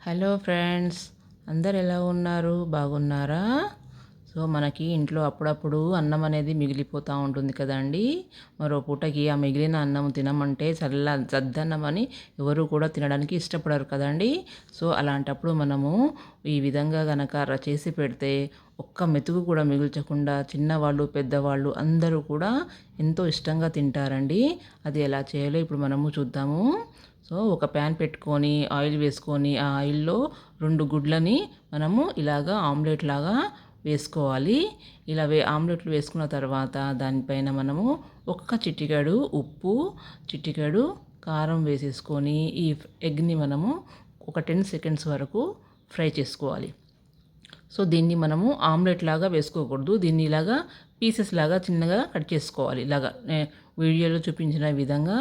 Hello friends, అందరు ఎలా ఉన్నారు? బాగున్నారా? సో మనకి ఇంట్లో అప్పుడప్పుడు అన్నం అనేది మిగిలిపోతూ ఉంటుంది కదండి. మరో పూటకి ఆ మిగిలిన అన్నం తినమంటే చద్దన్నం అని ఎవరు కూడా తినడానికి ఇష్టపడరు కదండి. సో అలాంటప్పుడు మనము ఈ విధంగా గనక చేసి పెడితే ఒక్క మెతుకు కూడా మిగుల్చకుండా చిన్నవాళ్ళు పెద్దవాళ్ళు అందరూ కూడా ఎంతో ఇష్టంగా తింటారండి. అది ఎలా చేయాలో ఇప్పుడు మనము చూద్దాము. సో ఒక ప్యాన్ పెట్టుకొని ఆయిల్ వేసుకొని ఆ ఆయిల్లో 2 గుడ్లని మనము ఇలాగా ఆమ్లెట్ లాగా వేసుకోవాలి. ఇలా ఆమ్లెట్లు వేసుకున్న తర్వాత దానిపైన మనము ఒక్క చిటికెడు ఉప్పు, చిటికెడు కారం వేసేసుకొని ఈ ఎగ్ని మనము ఒక 10 సెకండ్స్ వరకు ఫ్రై చేసుకోవాలి. సో దీన్ని మనము ఆమ్లెట్ లాగా వేసుకోకూడదు. దీన్ని ఇలాగా పీసెస్ లాగా చిన్నగా కట్ చేసుకోవాలి. ఇలాగా వీడియోలో చూపించిన విధంగా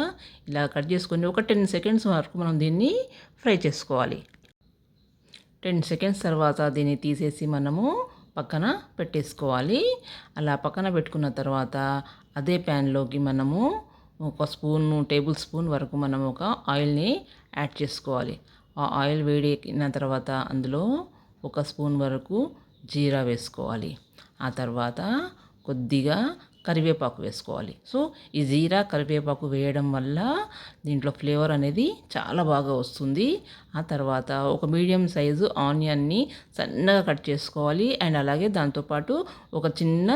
ఇలా కట్ చేసుకొని ఒక 10 సెకండ్స్ వరకు మనం దీన్ని ఫ్రై చేసుకోవాలి. 10 సెకండ్స్ తర్వాత దీన్ని తీసేసి మనము పక్కన పెట్టేసుకోవాలి. అలా పక్కన పెట్టుకున్న తర్వాత అదే ప్యాన్లోకి మనము ఒక టేబుల్ స్పూన్ వరకు మనం ఒక ఆయిల్ని యాడ్ చేసుకోవాలి. ఆ ఆయిల్ వేడెక్కిన తర్వాత అందులో ఒక స్పూన్ వరకు జీరా వేసుకోవాలి. ఆ తర్వాత కొద్దిగా కరివేపాకు వేసుకోవాలి. సో ఈ జీరా కరివేపాకు వేయడం వల్ల దీంట్లో ఫ్లేవర్ అనేది చాలా బాగా వస్తుంది. ఆ తర్వాత ఒక మీడియం సైజు ఆనియన్ని సన్నగా కట్ చేసుకోవాలి. అండ్ అలాగే దాంతోపాటు ఒక చిన్న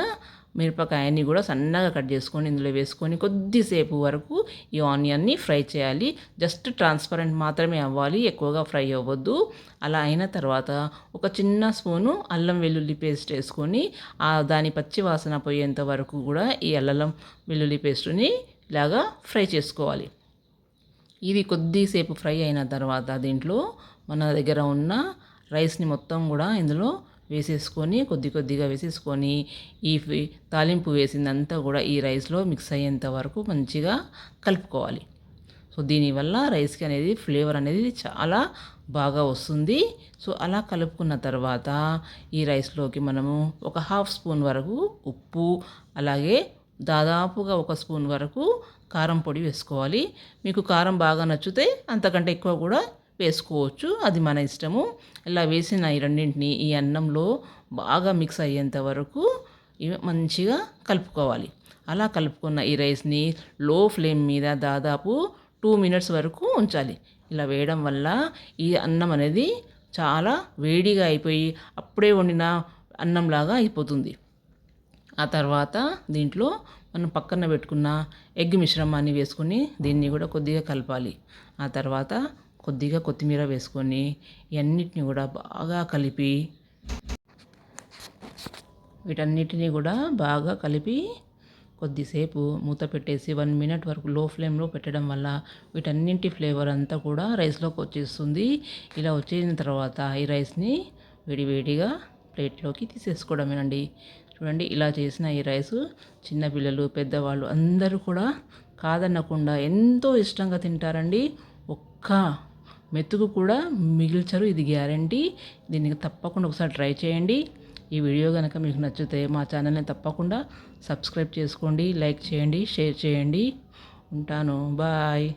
మిరపకాయని కూడా సన్నగా కట్ చేసుకొని ఇందులో వేసుకొని కొద్దిసేపు వరకు ఈ ఆనియన్ని ఫ్రై చేయాలి. జస్ట్ ట్రాన్స్పరెంట్ మాత్రమే అవ్వాలి, ఎక్కువగా ఫ్రై అవ్వద్దు. అలా అయిన తర్వాత ఒక చిన్న స్పూను అల్లం వెల్లుల్లి పేస్ట్ వేసుకొని దాని పచ్చి వాసన పోయేంత వరకు కూడా ఈ అల్లం వెల్లుల్లి పేస్టుని ఇలాగా ఫ్రై చేసుకోవాలి. ఇది కొద్దిసేపు ఫ్రై అయిన తర్వాత దీంట్లో మన దగ్గర ఉన్న రైస్ని మొత్తం కూడా ఇందులో వేసేసుకొని కొద్దిగా వేసేసుకొని ఈ తాలింపు వేసిందంతా కూడా ఈ రైస్లో మిక్స్ అయ్యేంత వరకు మంచిగా కలుపుకోవాలి. సో దీనివల్ల రైస్కి అనేది ఫ్లేవర్ అనేది చాలా బాగా వస్తుంది. సో అలా కలుపుకున్న తర్వాత ఈ రైస్లోకి మనము ఒక హాఫ్ స్పూన్ వరకు ఉప్పు, అలాగే దాదాపుగా ఒక స్పూన్ వరకు కారం పొడి వేసుకోవాలి. మీకు కారం బాగా నచ్చితే అంతకంటే ఎక్కువ కూడా వేసుకోవచ్చు, అది మన ఇష్టము. ఇలా వేసిన ఈ రెండింటిని ఈ అన్నంలో బాగా మిక్స్ అయ్యేంత వరకు ఇవి మంచిగా కలుపుకోవాలి. అలా కలుపుకున్న ఈ రైస్ని లో ఫ్లేమ్ మీద దాదాపు 2 మినిట్స్ వరకు ఉంచాలి. ఇలా వేయడం వల్ల ఈ అన్నం అనేది చాలా వేడిగా అయిపోయి అప్పుడే వండిన అన్నంలాగా అయిపోతుంది. ఆ తర్వాత దీంట్లో మనం పక్కన పెట్టుకున్న ఎగ్ మిశ్రమాన్ని వేసుకొని దీన్ని కూడా కొద్దిగా కలపాలి. ఆ తర్వాత కొద్దిగా కొత్తిమీర వేసుకొని ఇవన్నిటిని కూడా బాగా కలిపి వీటన్నిటిని కూడా బాగా కలిపి కొద్దిసేపు మూత పెట్టేసి 1 మినిట్ వరకు లో ఫ్లేమ్లో పెట్టడం వల్ల వీటన్నింటి ఫ్లేవర్ అంతా కూడా రైస్లోకి వచ్చేస్తుంది. ఇలా వచ్చేసిన తర్వాత ఈ రైస్ని వేడివేడిగా ప్లేట్లోకి తీసేసుకోవడమేనండి. చూడండి, ఇలా చేసిన ఈ రైసు చిన్నపిల్లలు పెద్దవాళ్ళు అందరూ కూడా కాదనకుండా ఎంతో ఇష్టంగా తింటారండి. ఒక్క మెతుకు కూడా మిగిల్చరు, ఇది గ్యారంటీ. దీనికి తప్పకుండా ఒకసారి ట్రై చేయండి. ఈ వీడియో కనుక మీకు నచ్చితే మా ఛానల్ని తప్పకుండా సబ్స్క్రైబ్ చేసుకోండి, లైక్ చేయండి, షేర్ చేయండి. ఉంటాను, బాయ్.